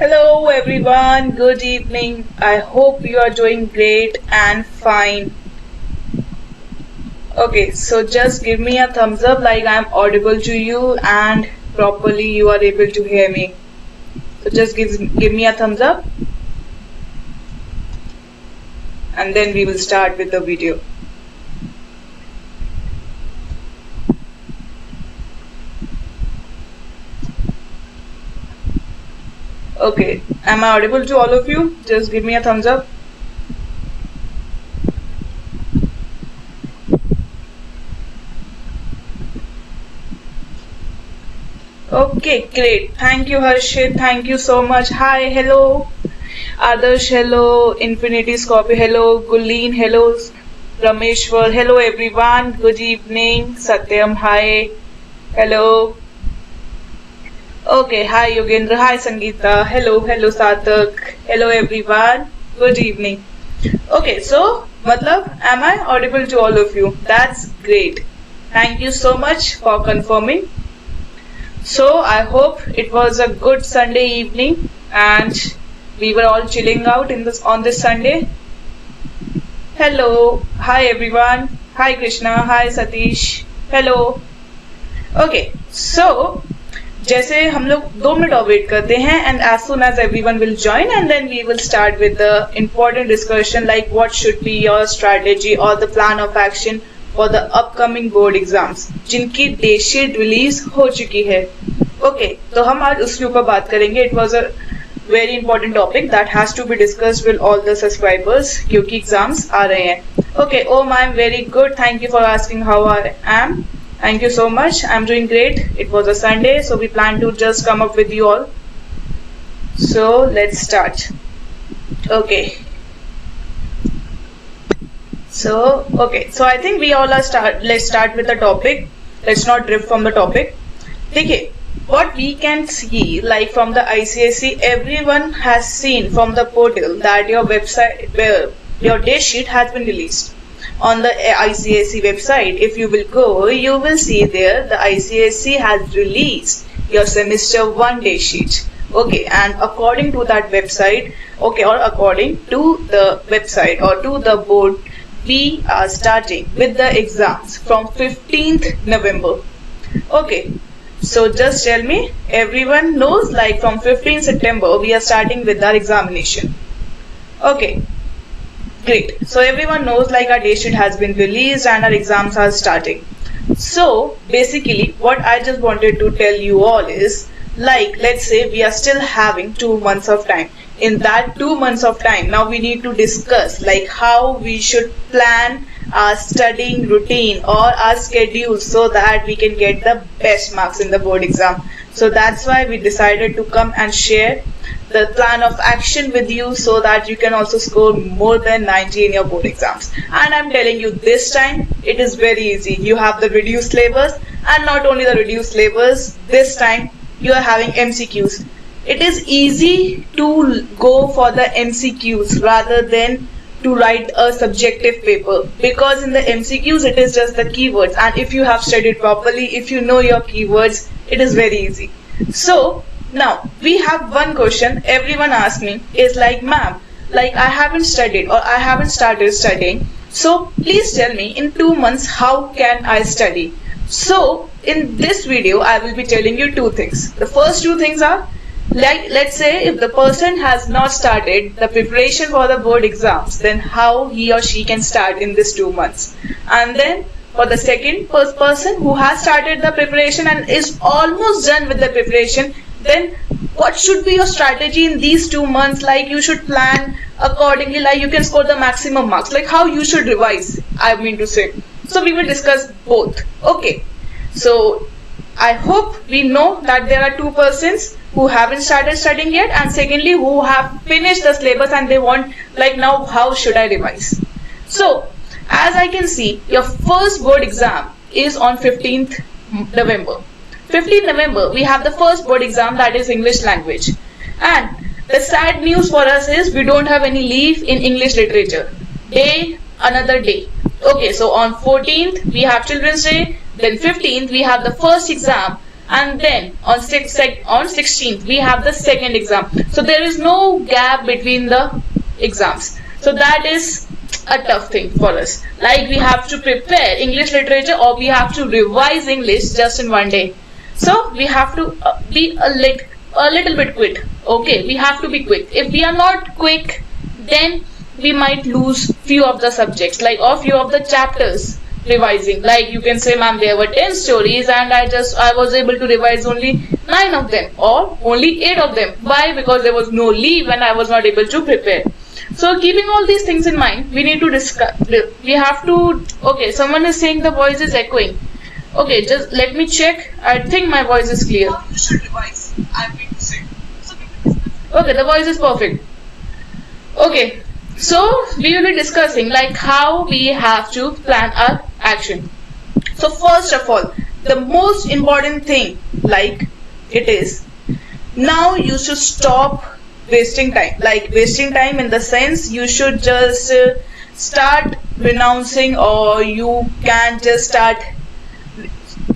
Hello everyone, good evening. I hope you are doing great and fine. Okay, so just give me a thumbs up like I'm audible to you and properly you are able to hear me. So just give me a thumbs up and then we will start with the video. Okay, am I audible to all of you? Just give me a thumbs up. Okay, great. Thank you, Harshit. Thank you so much. Hi, hello. Adarsh, hello. Infinity Scorpio, hello. Gulleen, hello. Rameshwar, hello everyone. Good evening. Satyam, hi. Hello. Okay, hi Yogendra, hi Sangeeta, hello Satak, hello everyone, good evening. Okay, so, am I audible to all of you? That's great. Thank you so much for confirming. So, I hope it was a good Sunday evening and we were all chilling out on this Sunday. Hello, hi everyone, hi Krishna, hi Satish, hello. Okay, so, जैसे हम लोग 2 minute और wait करते हैं and as soon as everyone will join and then we will start with the important discussion like what should be your strategy or the plan of action for the upcoming board exams जिनकी date sheet release हो चुकी है. Okay, तो हम आज उसके ऊपर बात करेंगे. It was a very important topic that has to be discussed with all the subscribers क्योंकि एग्जाम्स आ रहे हैं. Okay, Om I am very good, thank you for asking how I am. Thank you so much. I'm doing great. It was a Sunday, so we plan to just come up with you all. So let's start. Okay. So I think we all are let's start with the topic. Let's not drift from the topic. Okay. What we can see, like from the ICSE, everyone has seen from the portal that your website, where your day sheet has been released. On the ICSE website, if you will go, you will see there the ICSE has released your semester 1 day sheet. Okay, and according to that website, okay, or according to the website or to the board, we are starting with the exams from 15th November. Okay, so just tell me, everyone knows like from 15th September we are starting with our examination. Okay. Great. So everyone knows like our day sheet has been released and our exams are starting. So basically what I just wanted to tell you all is like let's say we are still having 2 months of time. In that 2 months of time, now we need to discuss like how we should plan our studying routine or our schedule so that we can get the best marks in the board exam. So that's why we decided to come and share the plan of action with you so that you can also score more than 90 in your board exams. And I'm telling you this time it is very easy. You have the reduced syllabus and not only the reduced syllabus, this time you are having MCQs. It is easy to go for the MCQs rather than to write a subjective paper because in the MCQs it is just the keywords and if you have studied properly, if you know your keywords, it is very easy. So now we have one question everyone asks me is like ma'am, like I haven't studied or I haven't started studying, so please tell me in 2 months how can I study. So in this video I will be telling you 2 things. The first 2 things are like let's say if the person has not started the preparation for the board exams, then how he or she can start in this 2 months. And then for the second person who has started the preparation and is almost done with the preparation, then what should be your strategy in these 2 months? Like you should plan accordingly, like you can score the maximum marks, like how you should revise, I mean to say. So we will discuss both. Okay, so I hope we know that there are 2 persons who haven't started studying yet and secondly who have finished the syllabus and they want like now how should I revise. So as I can see, your first board exam is on 15th November. 15th November, we have the first board exam, that is English language. And the sad news for us is we don't have any leave in English literature. Another day. Okay, so on 14th, we have Children's Day. Then 15th, we have the first exam. and then on 16th we have the second exam. So there is no gap between the exams. So that is a tough thing for us. Like we have to prepare English literature or we have to revise English just in one day. So we have to be a little bit quick. Okay, we have to be quick. If we are not quick, then we might lose few of the subjects, like or few of the chapters revising. Like you can say, ma'am, there were 10 stories and I was able to revise only 9 of them or only 8 of them. Why? Because there was no leave and I was not able to prepare. So keeping all these things in mind, we need to discuss. We have to. Okay, someone is saying the voice is echoing. Okay, just let me check. I think my voice is clear. How you should revise, I'm going to say. So okay, the voice is perfect. Okay, so we will be discussing like how we have to plan our action. So first of all, the most important thing, like it is, now you should stop wasting time. Like wasting time in the sense you should just start renouncing, or you can just start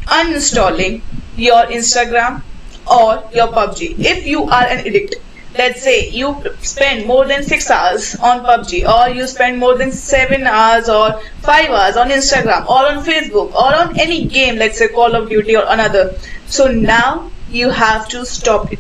uninstalling your Instagram or your PUBG. If you are an addict, let's say you spend more than 6 hours on PUBG, or you spend more than 7 hours or 5 hours on Instagram or on Facebook or on any game, let's say Call of Duty or another. So now you have to stop it.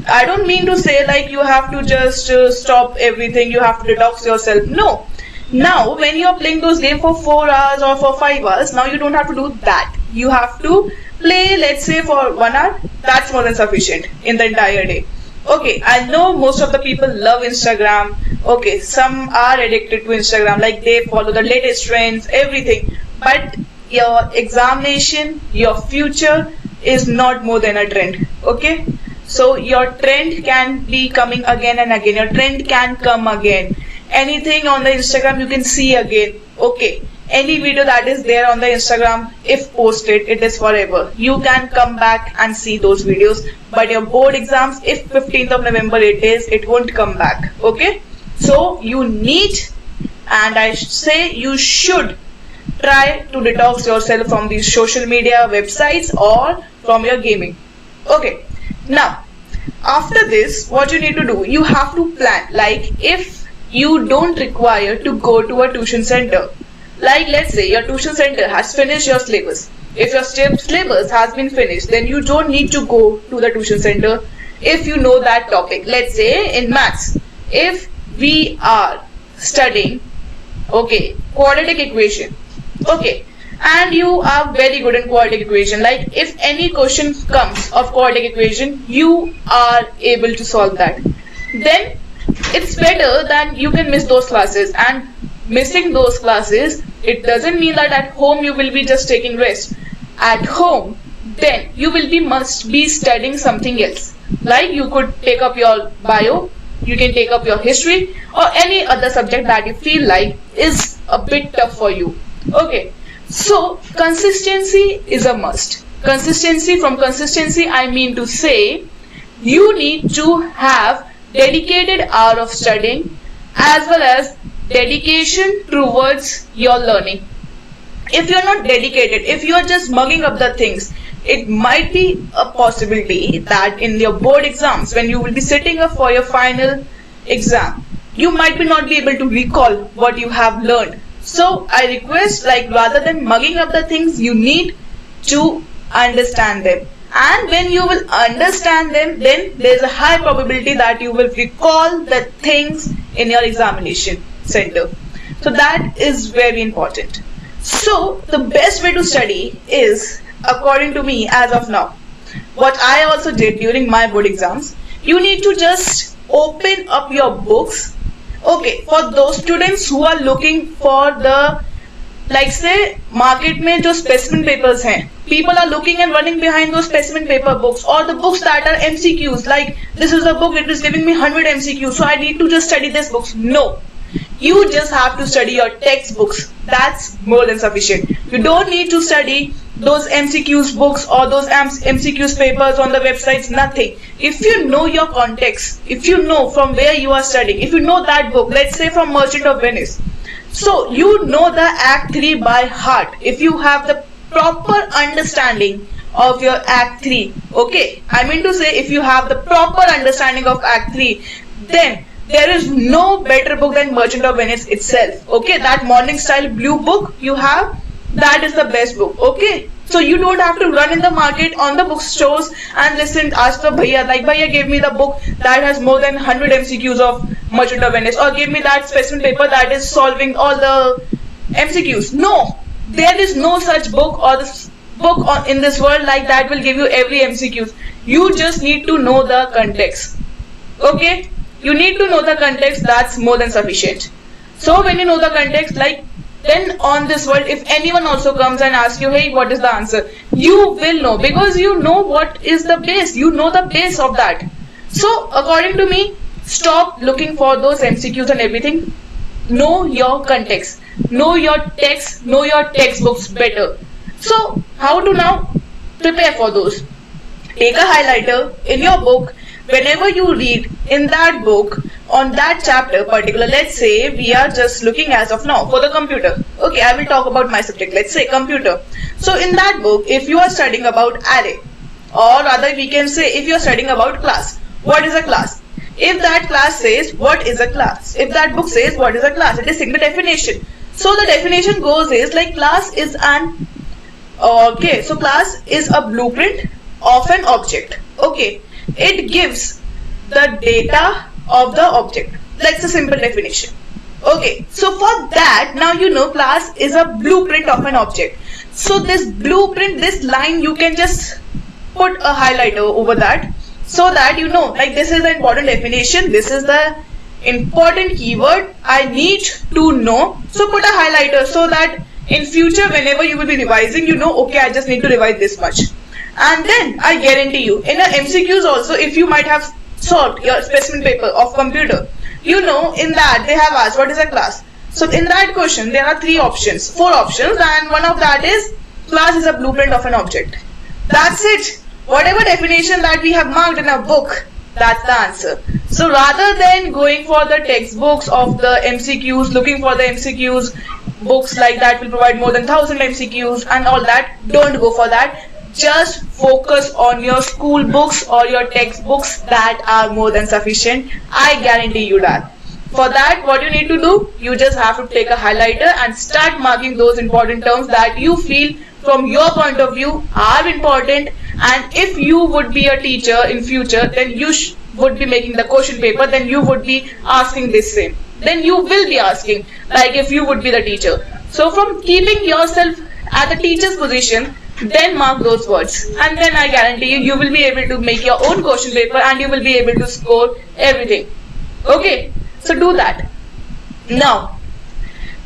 I don't mean to say like you have to just stop everything, you have to detox yourself. No. Now when you are playing those games for 4 hours or for 5 hours, now you don't have to do that. You have to play, let's say, for 1 hour. That's more than sufficient in the entire day. Okay, I know most of the people love Instagram. Okay, some are addicted to Instagram, like they follow the latest trends, everything. But your examination, your future is not more than a trend. Okay, so your trend can be coming again and again. Your trend can come again. Anything on the Instagram you can see again. Okay, any video that is there on the Instagram, if posted, it is forever. You can come back and see those videos. But your board exams, if 15th of November it won't come back. Okay, so you need, and I say you should, try to detox yourself from these social media websites or from your gaming. Okay, now after this, what you need to do, you have to plan. Like if you don't require to go to a tuition center, like let's say your tuition center has finished your syllabus. If your syllabus has been finished, then you don't need to go to the tuition center if you know that topic. Let's say in maths, if we are studying, okay, quadratic equation, okay, and you are very good in quadratic equation, like if any question comes of quadratic equation, you are able to solve that, then it's better than you can miss those classes. And missing those classes, it doesn't mean that at home you will be just taking rest. At home, then you will be must be studying something else. Like you could take up your bio, you can take up your history or any other subject that you feel like is a bit tough for you. Okay, so consistency is a must. Consistency, I mean to say you need to have dedicated hour of studying as well as dedication towards your learning. If you're not dedicated, if you're just mugging up the things, it might be a possibility that in your board exams, when you will be sitting up for your final exam, you might not be able to recall what you have learned. So I request, like rather than mugging up the things, you need to understand them. And when you will understand them, then there is a high probability that you will recall the things in your examination center. So that is very important. So the best way to study is, according to me as of now, what I also did during my board exams, you need to just open up your books. Okay, for those students who are looking for the, like say market में जो specimen papers हैं, people are looking and running behind those specimen paper books or the books that are MCQs. Like this is a book, it is giving me 100 MCQs, so I need to just study this books. No, you just have to study your textbooks. That's more than sufficient. You don't need to study those MCQs books or those MCQs papers on the websites, nothing. If you know your context, if you know from where you are studying, if you know that book, let's say from Merchant of Venice, so you know the Act 3 by heart. If you have the proper understanding of your Act 3. Okay, I mean to say, if you have the proper understanding of Act 3, then there is no better book than Merchant of Venice itself. Okay, that morning style blue book you have, that is the best book. Okay, so you don't have to run in the market on the bookstores and listen, ask the bhaiya, like bhaiya gave me the book that has more than 100 MCQs of Merchant of Venice, or give me that specimen paper that is solving all the MCQs. No, there is no such book or this book in this world like that will give you every MCQs. You just need to know the context. Okay, you need to know the context. That's more than sufficient. So when you know the context, like, then on this world, if anyone also comes and asks you, hey, what is the answer, you will know, because you know what is the base. You know the base of that. So according to me, stop looking for those MCQs and everything. Know your context, know your text, know your textbooks better. So how to now prepare for those? Take a highlighter in your book. Whenever you read in that book on that chapter particular, let's say we are just looking as of now for the computer. Okay, I will talk about my subject, let's say computer. So in that book, if you are studying about array, or rather we can say if you are studying about class, what is a class? If that class says what is a class, if that book says what is a class, it is saying the definition. So the definition goes is like class is an, okay, so class is a blueprint of an object. Okay, it gives the data of the object. That's a simple definition. Okay, so for that, now you know class is a blueprint of an object. So this blueprint, this line, you can just put a highlighter over that, so that you know, like, this is the important definition, this is the important keyword I need to know. So put a highlighter so that in future whenever you will be revising, you know, okay, I just need to revise this much. And then I guarantee you, in a MCQs also, if you might have solved your specimen paper of computer, you know, in that they have asked what is a class. So in that question there are four options, and one of that is class is a blueprint of an object. That's it. Whatever definition that we have marked in a book, that's the answer. So rather than going for the textbooks of the MCQs, looking for the MCQs, books like that will provide more than 1000 MCQs and all that, don't go for that. Just focus on your school books or your textbooks, that are more than sufficient. I guarantee you that. For that, what you need to do, you just have to take a highlighter and start marking those important terms that you feel from your point of view are important. And if you would be a teacher in future, then you would be making the question paper, then you would be asking this same. Then you will be asking, like if you would be the teacher. So from keeping yourself at the teacher's position, then mark those words, and then I guarantee you, you will be able to make your own question paper and you will be able to score everything. Okay, so do that. Now,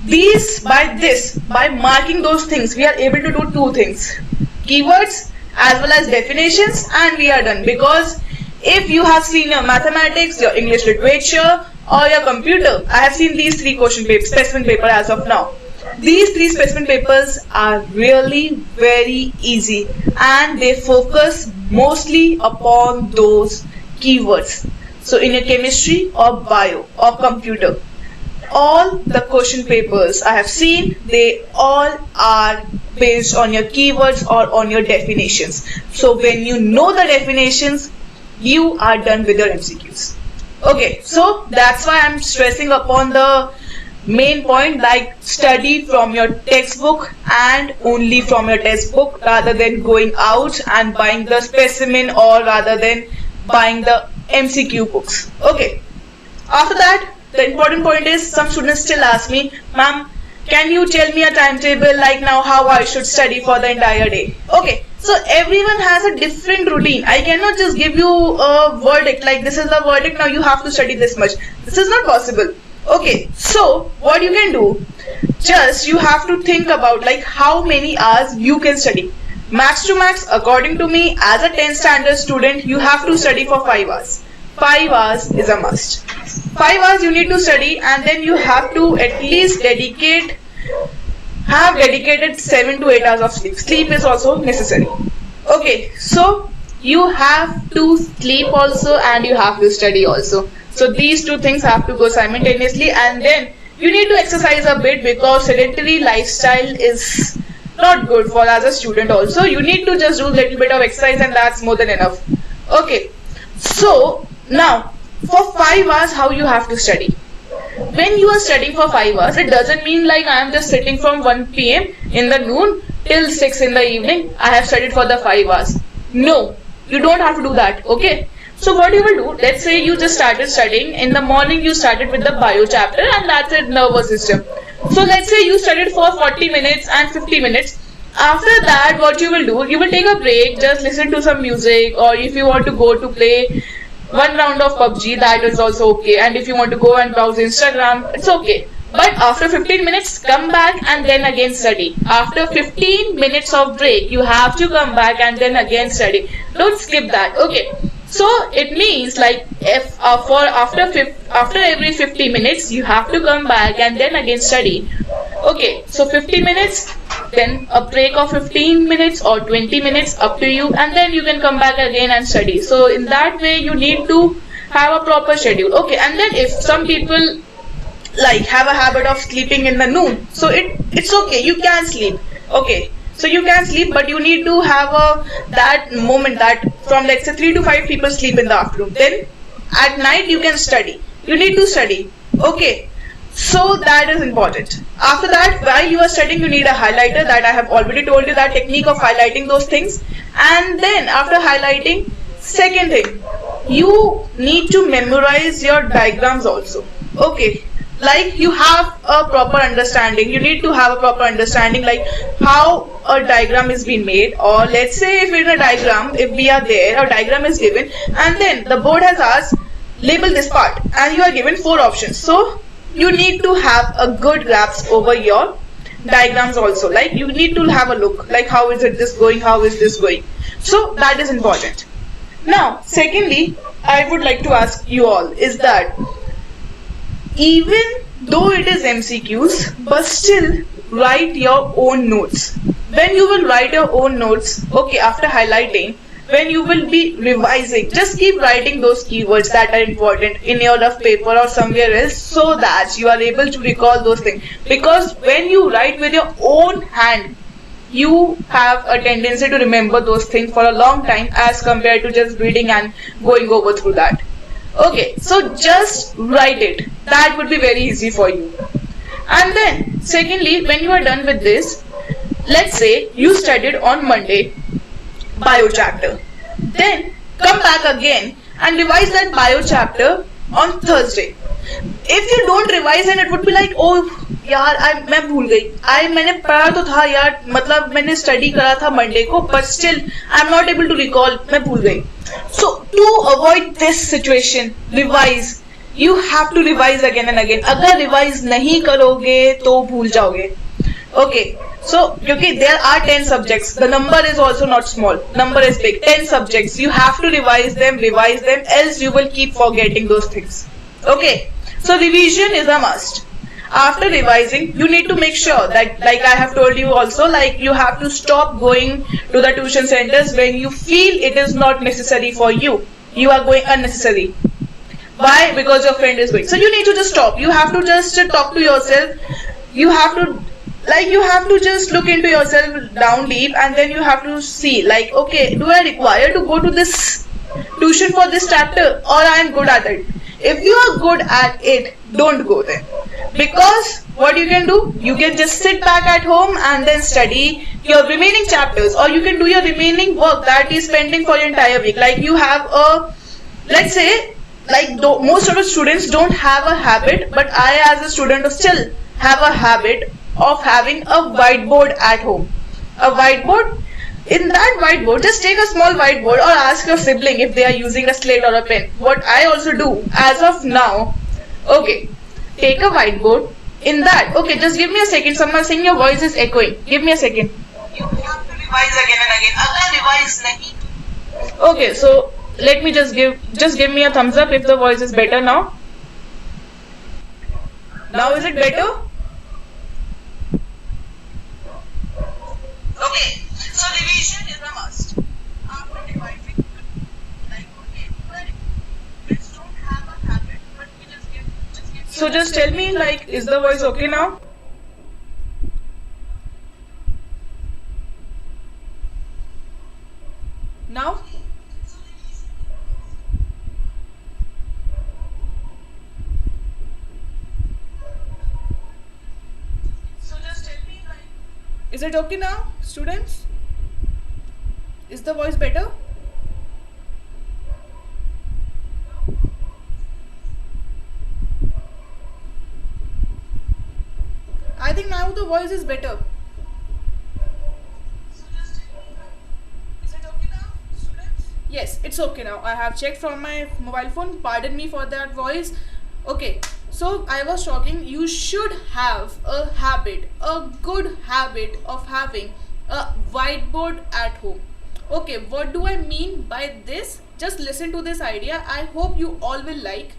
by marking those things, we are able to do two things: keywords as well as definitions, and we are done. Because if you have seen your mathematics, your English literature, or your computer, I have seen these three question papers, specimen paper as of now. These three specimen papers are really very easy, and they focus mostly upon those keywords. So in your chemistry or bio or computer, all the question papers I have seen, they all are based on your keywords or on your definitions. So when you know the definitions, you are done with your MCQs. Okay, so that's why I'm stressing upon the main point, like study from your textbook and only from your textbook, rather than going out and buying the specimen, or rather than buying the MCQ books. Okay, after that, the important point is, some students still ask me, ma'am, can you tell me a timetable, like now how I should study for the entire day? Okay, so everyone has a different routine. I cannot just give you a verdict, like this is the verdict, now you have to study this much. This is not possible. Okay, so what you can do, just you have to think about like how many hours you can study. Max to max, according to me, as a 10th standard student, you have to study for 5 hours. 5 hours is a must. 5 hours you need to study, and then you have to at least have dedicated 7 to 8 hours of sleep. Sleep is also necessary. Okay, so you have to sleep also and you have to study also. So these two things have to go simultaneously, and then you need to exercise a bit, because sedentary lifestyle is not good for as a student also. You need to just do a little bit of exercise and that's more than enough. Okay, so now for 5 hours how you have to study. When you are studying for 5 hours, it doesn't mean like I am just sitting from 1 p.m. in the noon till 6 in the evening. I have studied for the 5 hours. No, you don't have to do that. Okay. So what you will do, let's say you just started studying in the morning, you started with the bio chapter and that's it, nervous system. So let's say you studied for 40 minutes and 50 minutes. After that, what you will do, you will take a break, just listen to some music, or if you want to go to play one round of PUBG, that is also okay. And if you want to go and browse Instagram, it's okay. But after 15 minutes, come back and then again study. After 15 minutes of break, you have to come back and then again study. Don't skip that. Okay. So it means like if after every 50 minutes, you have to come back and then again study. Okay. So 50 minutes, then a break of 15 minutes or 20 minutes, up to you, and then you can come back again and study. So in that way, you need to have a proper schedule. Okay. And then if some people like have a habit of sleeping in the noon, so it's okay, you can sleep. Okay, so you can sleep, but you need to have that moment that from let's say 3 to 5 people sleep in the afternoon, then at night you can study, you need to study. Okay, so that is important. After that, while you are studying, you need a highlighter, that I have already told you that technique of highlighting those things. And then after highlighting, second thing, you need to memorize your diagrams also. Okay, like you have a proper understanding, you need to have a proper understanding like how a diagram is being made. Or let's say if in a diagram, if we are there, a diagram is given and then the board has asked label this part and you are given 4 options, so you need to have a good grasp over your diagrams also. Like you need to have a look like how is it this going, how is this going. So that is important. Now secondly, I would like to ask you all is that even though it is MCQs, but still write your own notes. When you will write your own notes, okay, after highlighting, when you will be revising, just keep writing those keywords that are important in your rough paper or somewhere else, so that you are able to recall those things. Because when you write with your own hand, you have a tendency to remember those things for a long time as compared to just reading and going over through that. Okay, so just write it. That would be very easy for you. And then secondly, when you are done with this, let's say you studied on Monday bio chapter, then come back again and revise that bio chapter on Thursday. If you don't revise, then it would be like, oh यार मैं भूल गई, मैंने पढ़ा तो था यार, मतलब मैंने स्टडी करा था मंडे को, but still I am not able to recall, मैं भूल गई. So to avoid this situation, revise. You have to revise again and again. अगर revise नहीं करोगे तो भूल जाओगे. Okay, so क्योंकि there are 10 subjects, the number is also not small, number is big. 10 subjects, you have to revise them, else you will keep forgetting those things. Okay, so revision is a must. After revising, you need to make sure that, like I have told you also, like you have to stop going to the tuition centers when you feel it is not necessary for you. You are going unnecessary. Why? Because your friend is going. So you need to just stop. You have to just talk to yourself. You have to just look into yourself down deep, and then you have to see like, okay, do I require to go to this tuition for this chapter, or I am good at it? If you are good at it, don't go there. Because what you can do, you can just sit back at home and then study your remaining chapters, or you can do your remaining work that is pending for your entire week. Like you have a, let's say, like most of the students don't have a habit, but I as a student still have a habit of having a whiteboard at home. A whiteboard. In that whiteboard, just take a small whiteboard or ask your sibling if they are using a slate or a pen. What I also do as of now, okay, take a whiteboard. In that, okay, just give me a second. Someone saying your voice is echoing. Give me a second. You have to revise again and again. Agar revise nahi. Okay, so let me just give me a thumbs up if the voice is better now. Now is it better? Okay, so revision is a must. After revising, like okay, let's don't have a habit, but we just give. So just tell me, like, is the voice okay now? Is it okay now, students? Is the voice better? I think now the voice is better. Is it okay now, students? Yes, it's okay now. I have checked from my mobile phone. Pardon me for that voice. Okay, so I was talking, you should have a habit, a good habit of having a whiteboard at home. Okay, what do I mean by this? Just listen to this idea. I hope you all will like.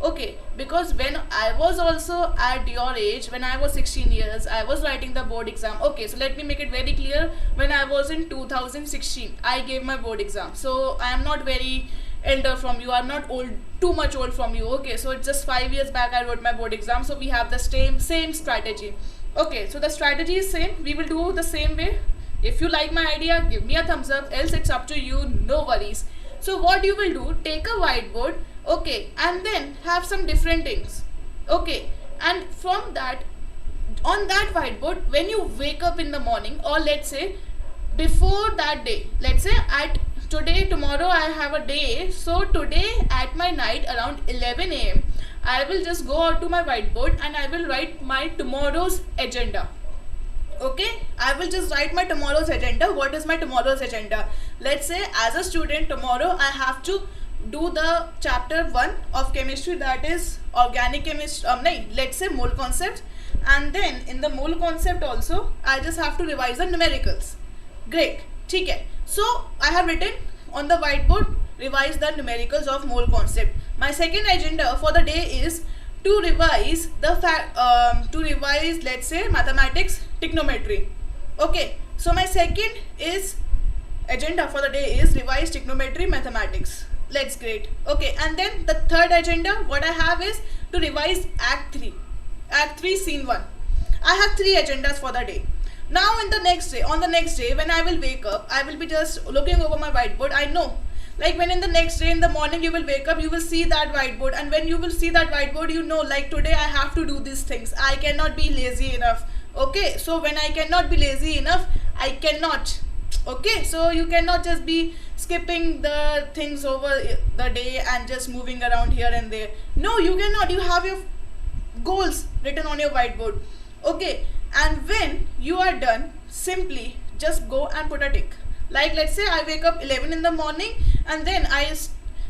Okay, because when I was also at your age, when I was 16 years, I was writing the board exam. Okay, so let me make it very clear. When I was in 2016, I gave my board exam. So I am not very elder from you. I'm not old, too much old from you. Okay, so it's just 5 years back I wrote my board exam. So we have the same strategy. Okay, so the strategy is same. We will do the same way. If you like my idea, give me a thumbs up. Else it's up to you. No worries. So what you will do, take a whiteboard, okay, and then have some different things, okay, and from that, on that whiteboard, when you wake up in the morning, or let's say before that day, let's say at today, tomorrow I have a day, so today at my night around 11 a.m. I will just go out to my whiteboard and I will write my tomorrow's agenda. Okay, I will just write my tomorrow's agenda. What is my tomorrow's agenda? Let's say as a student tomorrow I have to do the chapter 1 of chemistry, that is organic chemistry, let's say mole concept, and then in the mole concept also I just have to revise the numericals. Great, okay. So I have written on the whiteboard, revise the numericals of mole concept. My second agenda for the day is to revise let's say mathematics trigonometry. Okay, so my second is agenda for the day is revise trigonometry mathematics. Let's great. Okay, and then the third agenda what I have is to revise act 3 scene 1. I have 3 agendas for the day. Now on the next day when I will wake up, I will be just looking over my whiteboard. I know, like when in the next day in the morning you will wake up, you will see that whiteboard, and when you will see that whiteboard, you know, like today I have to do these things. I cannot be lazy enough. Okay, so when I cannot be lazy enough, I cannot. Okay, so you cannot just be skipping the things over the day and just moving around here and there. No, you cannot. You have your goals written on your whiteboard. Okay, and when you are done, simply just go and put a tick. Like let's say I wake up 11 in the morning and then I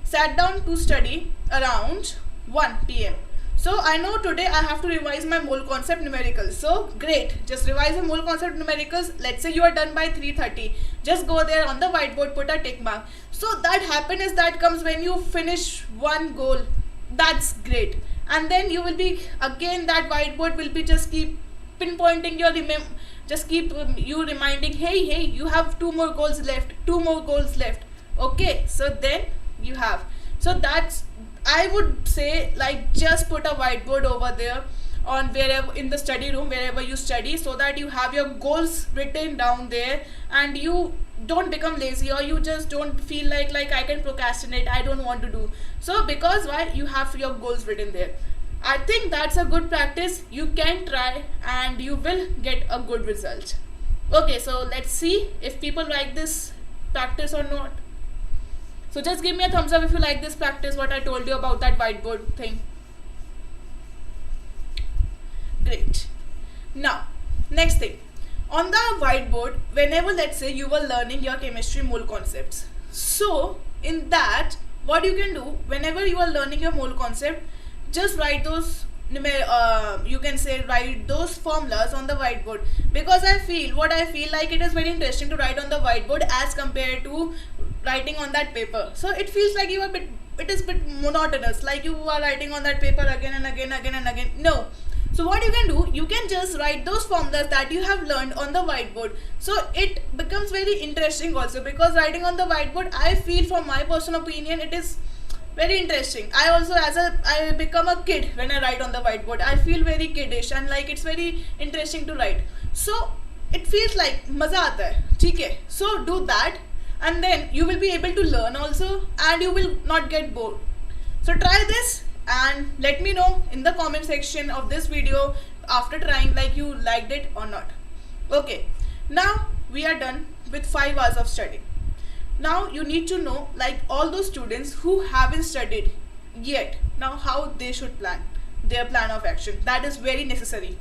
sat down to study around 1 p.m. So I know today I have to revise my mole concept numericals. So great, just revise the mole concept numericals. Let's say you are done by 3:30. Just go there on the whiteboard, put a tick mark. So that happiness that comes when you finish one goal, that's great. And then you will be again, that whiteboard will be just keep pinpointing your just keep you reminding, hey, you have 2 more goals left, 2 more goals left. Okay, so then you have, so that's, I would say, like just put a whiteboard over there on wherever in the study room, wherever you study, so that you have your goals written down there and you don't become lazy, or you just don't feel like I can procrastinate, I don't want to do. So because why, you have your goals written there. I think that's a good practice. You can try and you will get a good result. Okay, so let's see if people like this practice or not. So just give me a thumbs up if you like this practice, what I told you about that whiteboard thing. Great. Now, next thing. On the whiteboard, whenever let's say you were learning your chemistry mole concepts. So in that, what you can do, whenever you are learning your mole concept, just write those you can say write those formulas on the whiteboard, because I feel like it is very interesting to write on the whiteboard as compared to writing on that paper. So it feels like it is a bit monotonous, like you are writing on that paper again and again. No. So what you can do, you can just write those formulas that you have learned on the whiteboard. So it becomes very interesting also, because writing on the whiteboard, I feel, from my personal opinion, it is very interesting. I also, I become a kid when I write on the whiteboard. I feel very kiddish and like it's very interesting to write. So it feels like maza aata hai. ठीक है? So do that, and then you will be able to learn also, and you will not get bored. So try this and let me know in the comment section of this video after trying, like you liked it or not. Okay. Now we are done with 5 hours of study. Now you need to know, like all those students who haven't studied yet, now how they should plan their plan of action. That is very necessary.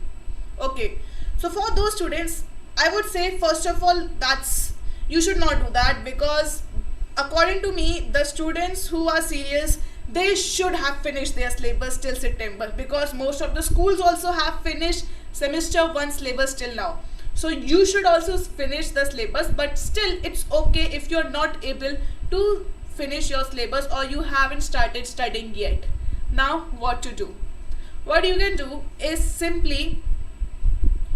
Okay, so for those students, I would say first of all, that's you should not do that, because according to me, the students who are serious, they should have finished their syllabus till September, because most of the schools also have finished semester 1 syllabus till now. So you should also finish the syllabus, but still it's okay if you're not able to finish your syllabus or you haven't started studying yet. Now what to do? What you can do is simply,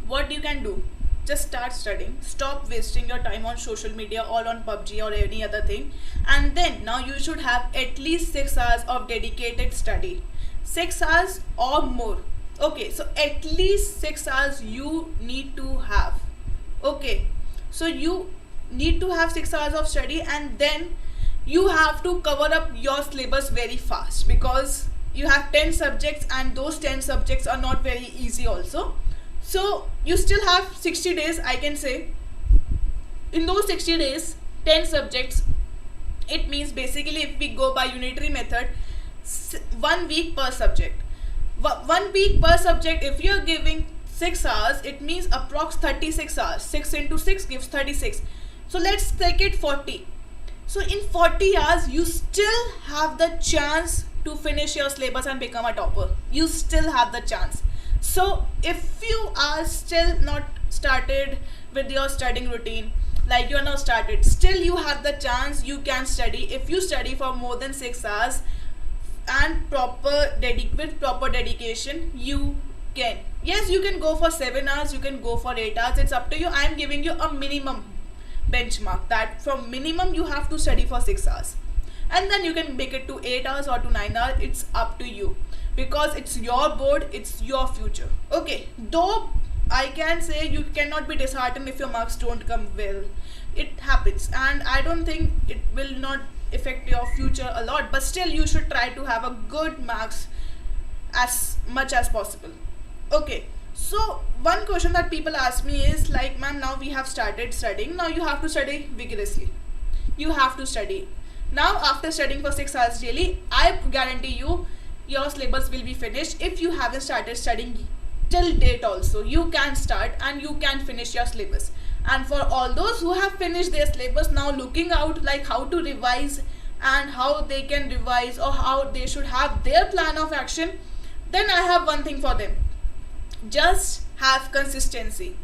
what you can do, just start studying, stop wasting your time on social media or on PUBG or any other thing, and then now you should have at least 6 hours of dedicated study, 6 hours or more. Okay, so at least 6 hours you need to have. Okay, so you need to have 6 hours of study, and then you have to cover up your syllabus very fast, because you have 10 subjects and those 10 subjects are not very easy also. So you still have 60 days, I can say. In those 60 days, 10 subjects, it means basically, if we go by unitary method, 1 week per subject. 1 week per subject, if you're giving 6 hours, it means approx 36 hours. 6 into 6 gives 36. So let's take it 40. So in 40 hours, you still have the chance to finish your syllabus and become a topper. You still have the chance. So if you are still not started with your studying routine, like you are not started, still you have the chance, you can study. If you study for more than 6 hours and with proper dedication, you can. Yes, you can go for 7 hours, you can go for 8 hours, it's up to you. I am giving you a minimum benchmark, that from minimum you have to study for 6 hours, and then you can make it to 8 hours or to 9 hours. It's up to you, because it's your board, it's your future. Okay, though I can say you cannot be disheartened if your marks don't come well. It happens, and I don't think it will not affect your future a lot, but still you should try to have a good marks as much as possible. Okay, so one question that people ask me is like, ma'am, now we have started studying, now you have to study vigorously, you have to study. Now after studying for 6 hours daily, I guarantee you your syllabus will be finished. If you haven't started studying till date also, you can start and you can finish your syllabus. And for all those who have finished their syllabus, now looking out like how to revise and how they can revise or how they should have their plan of action, then I have one thing for them. Just have consistency.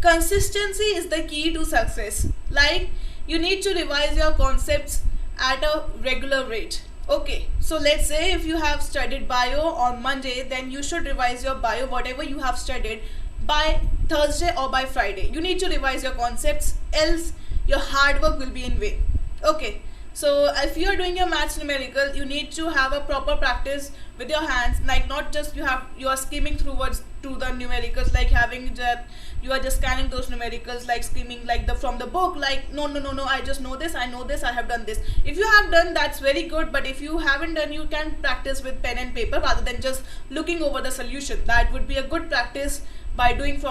Consistency is the key to success. Like, you need to revise your concepts at a regular rate. Okay, so let's say if you have studied bio on Monday, then you should revise your bio, whatever you have studied, by Thursday or by Friday. You need to revise your concepts, else your hard work will be in vain. Okay, so if you are doing your maths numerical, you need to have a proper practice with your hands, like not just you are skimming through words to the numericals, like having that you are just scanning those numericals, like skimming like from the book, like no, I just know this, I have done this. If you have done, that's very good, but if you haven't done, you can practice with pen and paper rather than just looking over the solution. That would be a good practice by doing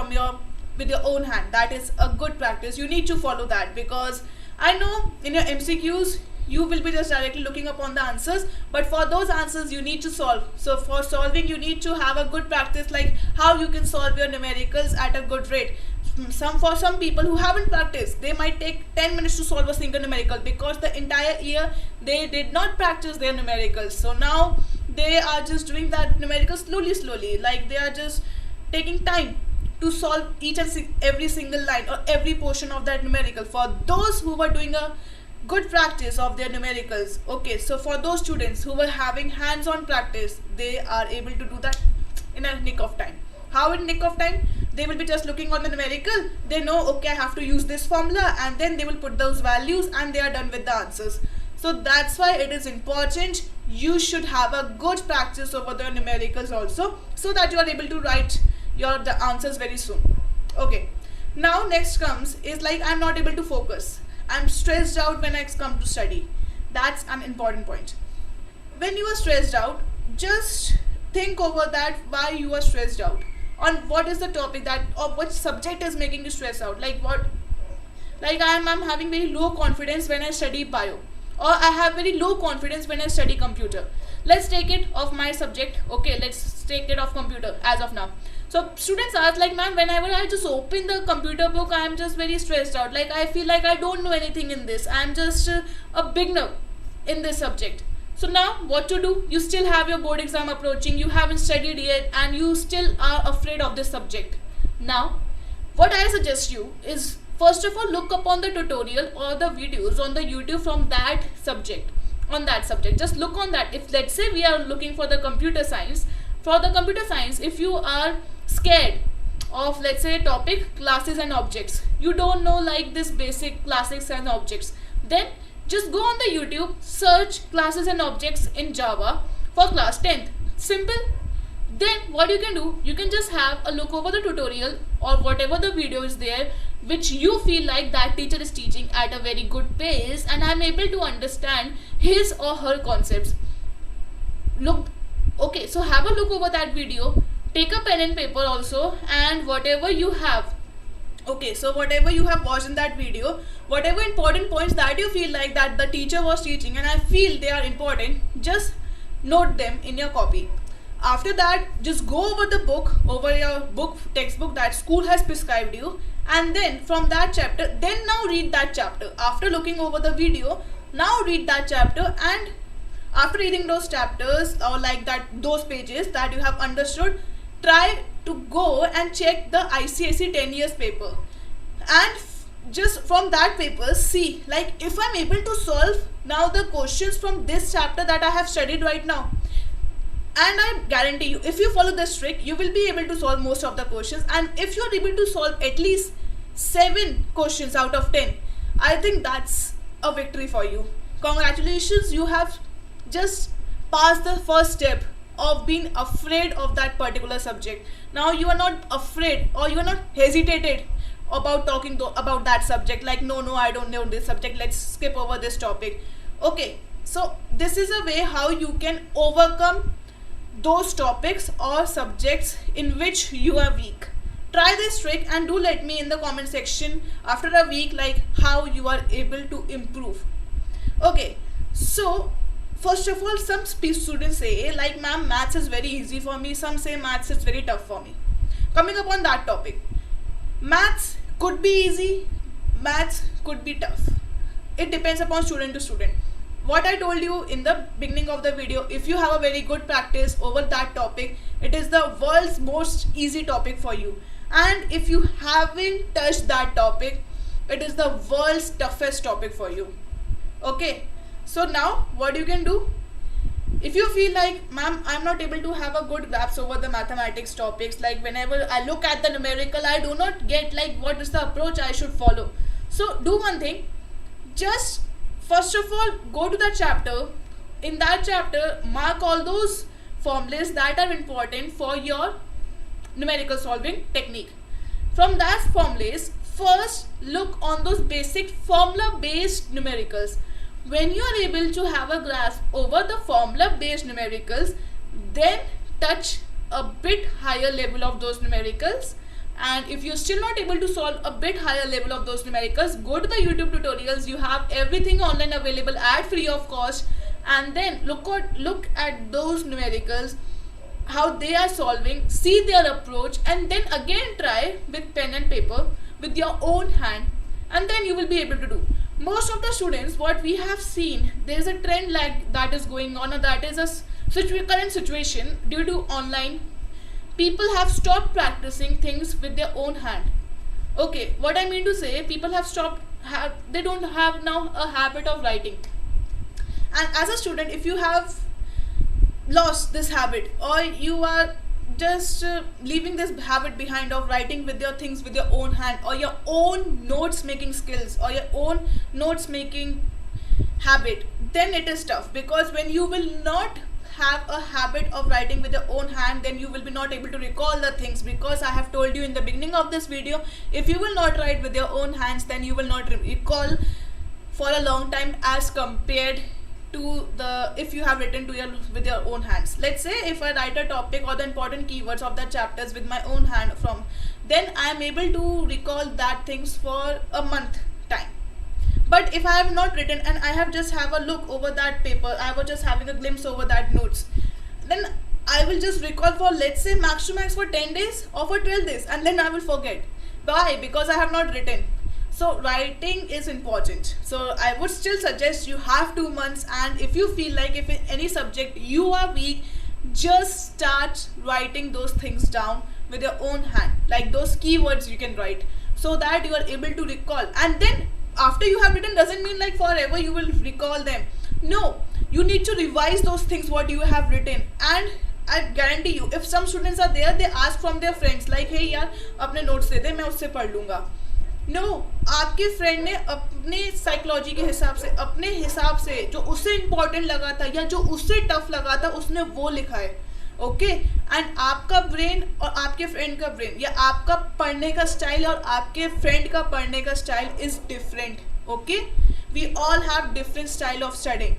with your own hand. That is a good practice. You need to follow that, because I know in your MCQs you will be just directly looking upon the answers, but for those answers you need to solve. So for solving, you need to have a good practice, like how you can solve your numericals at a good rate. For some people who haven't practiced, they might take 10 minutes to solve a single numerical, because the entire year they did not practice their numericals. So now they are just doing that numerical slowly, like they are just taking time to solve each and every single line or every portion of that numerical. For those who were doing a good practice of their numericals, okay, so for those students who were having hands-on practice, they are able to do that in a nick of time. How in nick of time? They will be just looking on the numerical, they know, okay, I have to use this formula, and then they will put those values and they are done with the answers. So that's why it is important you should have a good practice over the numericals also, so that you are able to write the answers very soon. Okay, now next comes is like, I'm not able to focus, I'm stressed out when I come to study. That's an important point. When you are stressed out, just think over that, why you are stressed out. on what is the topic that or which subject is making you stress out. Like what, like I'm having very low confidence when I study bio, or I have very low confidence when I study computer. Let's take it of my subject. Okay, let's take it of computer as of now. So students ask like, ma'am, whenever I just open the computer book, I am just very stressed out. Like I feel like I don't know anything in this. I am just a beginner in this subject. So now what to do? You still have your board exam approaching, you haven't studied yet, and you still are afraid of this subject. Now what I suggest you is, first of all, look upon the tutorial or the videos on the YouTube from that subject. On that subject, just look on that. If let's say we are looking for the computer science, for the computer science, if you are scared of, let's say, topic classes and objects, you don't know like this basic classes and objects, then just go on the YouTube, search classes and objects in Java for class 10th. Simple. Then what you can do, you can just have a look over the tutorial or whatever the video is there which you feel like that teacher is teaching at a very good pace and I'm able to understand his or her concepts. Look, okay, so have a look over that video, take a pen and paper also, and whatever you have, okay, so whatever you have watched in that video, whatever important points that you feel like that the teacher was teaching and I feel they are important, just note them in your copy. After that, just go over the book, over your book, textbook that school has prescribed you, and then from that chapter, then now read that chapter. After looking over the video, now read that chapter, and after reading those chapters or like that, those pages that you have understood, try to go and check the ICSE 10 years paper, and just from that paper see like if I'm able to solve now the questions from this chapter that I have studied right now. And I guarantee you, if you follow this trick, you will be able to solve most of the questions. And if you are able to solve at least 7 questions out of 10, I think that's a victory for you. Congratulations, you have just passed the first step of being afraid of that particular subject. Now you are not afraid or you are not hesitated about talking about that subject, like no, I don't know this subject, let's skip over this topic. Okay, so this is a way how you can overcome those topics or subjects in which you are weak. Try this trick and do let me in the comment section after a week like how you are able to improve. Okay, so first of all, some students say like, ma'am, maths is very easy for me, some say maths is very tough for me. Coming up on that topic, maths could be easy, maths could be tough. It depends upon student to student. What I told you in the beginning of the video, if you have a very good practice over that topic, it is the world's most easy topic for you. And if you haven't touched that topic, it is the world's toughest topic for you. Okay, so now what you can do, if you feel like, ma'am, I'm not able to have a good grasp over the mathematics topics, like whenever I look at the numerical, I do not get like what is the approach I should follow. So do one thing, just first of all, go to that chapter. In that chapter, mark all those formulas that are important for your numerical solving technique. From that formulas, first look on those basic formula based numericals. When you are able to have a grasp over the formula based numericals, then touch a bit higher level of those numericals. And if you're still not able to solve a bit higher level of those numericals, go to the YouTube tutorials. You have everything online available at free of cost, and then look at those numericals, how they are solving, see their approach, and then again try with pen and paper with your own hand, and then you will be able to do. Most of the students, what we have seen, there is a trend like that is going on, and that is a current situation due to online. People have stopped practicing things with their own hand. Okay, what I mean to say, people have they don't have now a habit of writing. And as a student, if you have lost this habit, or you are just leaving this habit behind of writing with your things with your own hand, or your own notes making skills, or your own notes making habit, then it is tough, because when you will not have a habit of writing with your own hand, then you will be not able to recall the things, because I have told you in the beginning of this video, if you will not write with your own hands, then you will not recall for a long time as compared to the, if you have written to your with your own hands. Let's say if I write a topic or the important keywords of the chapters with my own hand from, then I am able to recall that things for a month time. But if I have not written and I have just have a look over that paper, I was just having a glimpse over that notes, then I will just recall for, let's say, max to max for 10 days or for 12 days, and then I will forget. Why? Because I have not written. So writing is important. So I would still suggest you have 2 months, and if you feel like if in any subject you are weak, just start writing those things down with your own hand, like those keywords you can write, so that you are able to recall. And then after you have written, doesn't mean like forever you will recall them. No, you need to revise those things what you have written. And I guarantee you, if some students are there, they ask from their friends like, hey यार अपने notes दे दे, मैं उससे पढ़ लूँगा. No, आपके friend ने अपने psychology के हिसाब से, अपने हिसाब से जो उससे इम्पोर्टेंट लगा था या जो उससे टफ लगा था, उसने वो लिखा है. ओके, एंड आपका ब्रेन और आपके फ्रेंड का ब्रेन, या आपका पढ़ने का स्टाइल और आपके फ्रेंड का पढ़ने का style is different. Okay, we all have different style of studying.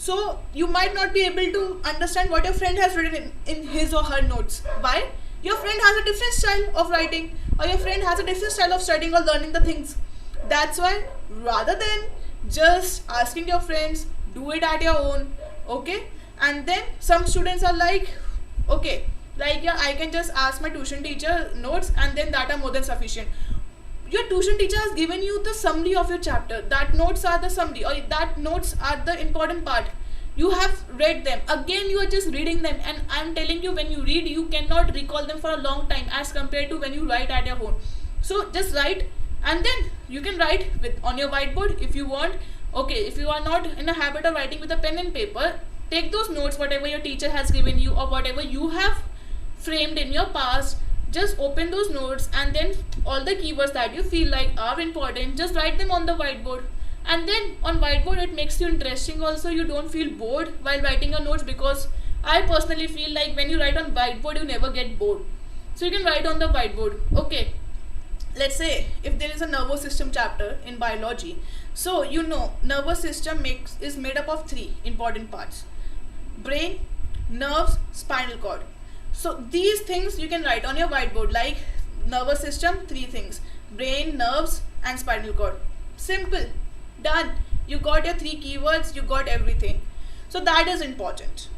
So you might not be able to understand what your friend has written in his or her notes. Why? Your friend has a different style of writing, or your friend has a different style of studying or learning the things. That's why, rather than just asking your friends, do it at your own. Okay? And then some students are like, okay, like yeah, I can just ask my tuition teacher notes and then that are more than sufficient. Your tuition teacher has given you the summary of your chapter. That notes are the summary, or that notes are the important part. You have read them. Again, you are just reading them, and I am telling you, when you read, you cannot recall them for a long time as compared to when you write at your own. So just write, and then you can write with on your whiteboard if you want. Okay, if you are not in a habit of writing with a pen and paper, take those notes, whatever your teacher has given you or whatever you have framed in your past. Just open those notes, and then all the keywords that you feel like are important, just write them on the whiteboard. And then on whiteboard, it makes you interesting also. You don't feel bored while writing your notes, because I personally feel like when you write on whiteboard, you never get bored. So you can write on the whiteboard. Okay, let's say if there is a nervous system chapter in biology, so you know nervous system is made up of 3 important parts: brain, nerves, spinal cord. So these things you can write on your whiteboard, like nervous system, 3 things: brain, nerves and spinal cord. Simple, done. You got your 3 keywords, you got everything. So that is important.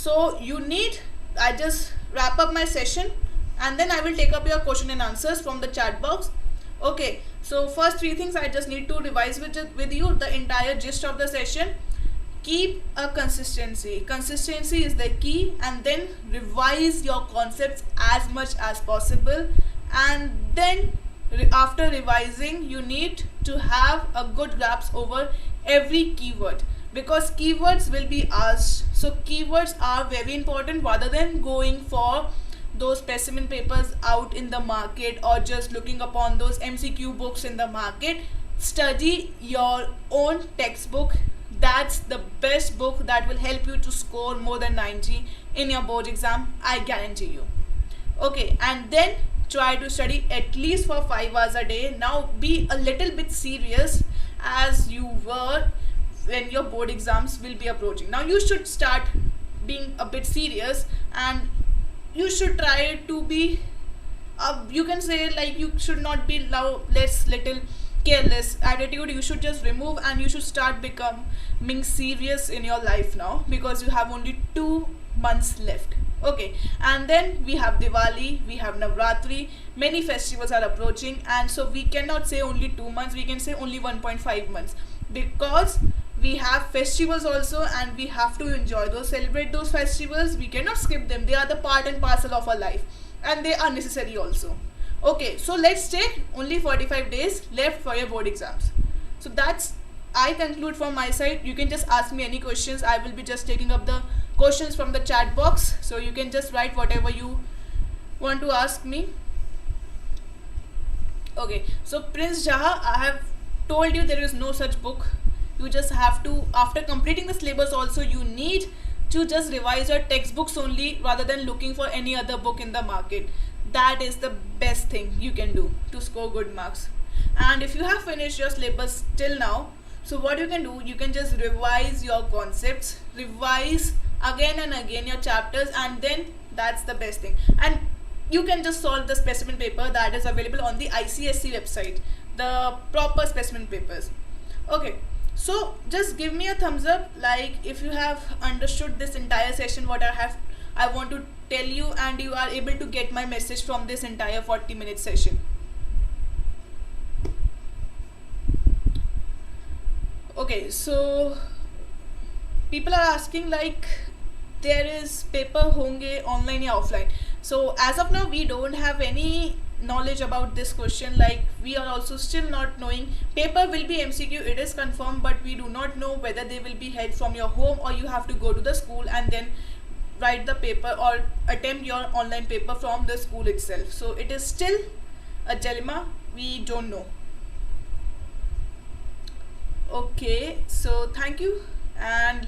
So you need, I just wrap up my session, and then I will take up your question and answers from the chat box. Okay, so first 3 things I just need to revise with you the entire gist of the session. Keep a consistency. Consistency is the key, and then revise your concepts as much as possible. And then after revising, you need to have a good grasp over every keyword, because keywords will be asked. So keywords are very important, rather than going for those specimen papers out in the market or just looking upon those MCQ books in the market. Study your own textbook. That's the best book that will help you to score more than 90 in your board exam, I guarantee you. Okay, and then try to study at least for 5 hours a day. Now be a little bit serious as you were when your board exams will be approaching. Now you should start being a bit serious, and you should try to be, you can say like, you should not be little careless attitude. You should just remove, and you should start becoming serious in your life now, because you have only 2 months left. Okay, and then we have Diwali, we have Navratri, many festivals are approaching, and so we cannot say only 2 months, we can say only 1.5 months, because we have festivals also, and we have to enjoy those, celebrate those festivals. We cannot skip them. They are the part and parcel of our life, and they are necessary also. Okay, so let's take only 45 days left for your board exams. So that's, I conclude from my side. You can just ask me any questions. I will be just taking up the questions from the chat box, so you can just write whatever you want to ask me. Okay, so Prince Jaha, I have told you there is no such book. You just have to, after completing the syllabus also, you need to just revise your textbooks only, rather than looking for any other book in the market. That is the best thing you can do to score good marks. And if you have finished your syllabus till now, So what you can do, you can just revise your concepts, revise again and again your chapters, and then that's the best thing. And you can just solve the specimen paper that is available on the ICSE website, the proper specimen papers. Okay, so just give me a thumbs up, like if you have understood this entire session, what I want to tell you, and you are able to get my message from this entire 40-minute session. Okay, so people are asking like there is paper honge online या offline. So as of now we don't have any knowledge about this question, like we are also still not knowing. Paper will be MCQ, it is confirmed, but we do not know whether they will be held from your home or you have to go to the school and then write the paper or attempt your online paper from the school itself. So it is still a dilemma, we don't know. Okay, so thank you, and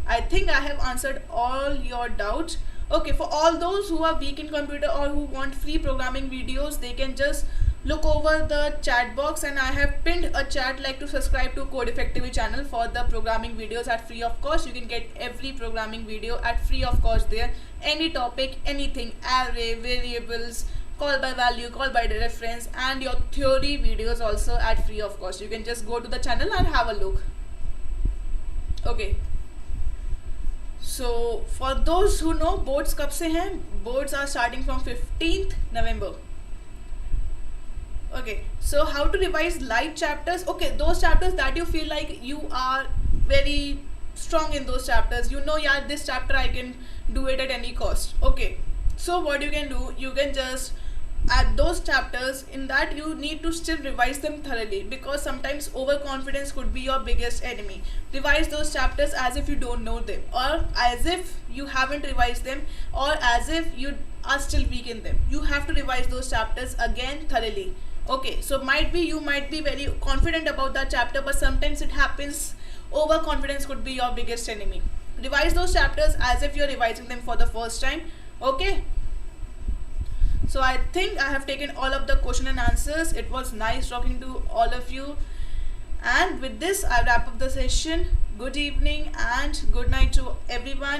I think I have answered all your doubts. Okay, for all those who are weak in computer or who want free programming videos, they can just look over the chat box, and I have pinned a chat like to subscribe to Code Effectively channel for the programming videos at free of cost. You can get every programming video at free of cost there. Any topic, anything, array, variables, call by value, call by the reference, and your theory videos also at free of cost. You can just go to the channel and have a look. Okay, so for those who know, boards कब से हैं? Boards are starting from 15th November. Okay, so how to revise light chapters? Okay, those chapters that you feel like you are very strong in those chapters, you know, yeah, this chapter I can do it at any cost. Okay, so what you can do, you can just add those chapters. In that you need to still revise them thoroughly, because sometimes overconfidence could be your biggest enemy. Revise those chapters as if you don't know them, or as if you haven't revised them, or as if you are still weak in them. You have to revise those chapters again thoroughly. Okay, so you might be very confident about that chapter, but sometimes it happens, overconfidence could be your biggest enemy. Revise those chapters as if you're revising them for the first time. Okay, so I think I have taken all of the question and answers. It was nice talking to all of you, and with this I wrap up the session. Good evening and good night to everyone.